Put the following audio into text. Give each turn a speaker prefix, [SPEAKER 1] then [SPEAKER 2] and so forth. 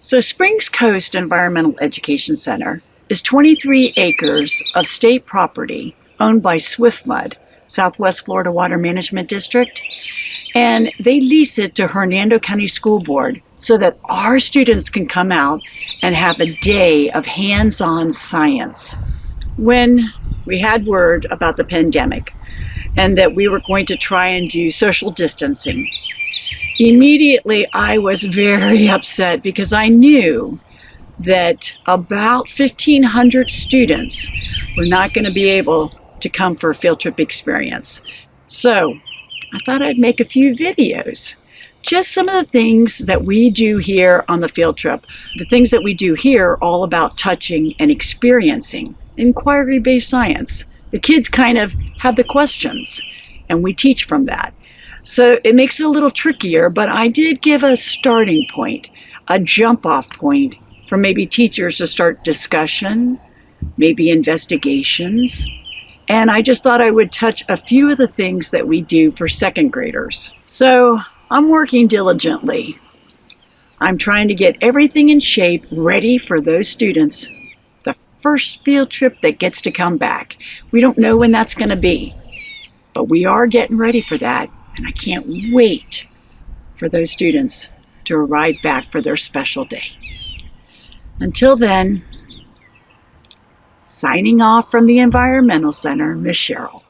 [SPEAKER 1] So Springs Coast Environmental Education Center is 23 acres of state property owned by SwiftMud, Southwest Florida Water Management District, and they lease it to Hernando County School Board so that our students can come out and have a day of hands-on science. When we had word about the pandemic and that we were going to try and do social distancing, immediately I was very upset because I knew that about 1,500 students were not going to be able to come for a field trip experience. So I thought I'd make a few videos. Just some of the things that we do here on the field trip. The things that we do here are all about touching and experiencing inquiry-based science. The kids kind of have the questions and we teach from that. So it makes it a little trickier, but I did give a starting point, a jump-off point for maybe teachers to start discussion, maybe investigations. And I just thought I would touch a few of the things that we do for second graders. So I'm working diligently. I'm trying to get everything in shape, ready for those students. The first field trip that gets to come back. We don't know when that's going to be, but we are getting ready for that. And I can't wait for those students to arrive back for their special day. Until then, signing off from the Environmental Center, Miss Cheryl.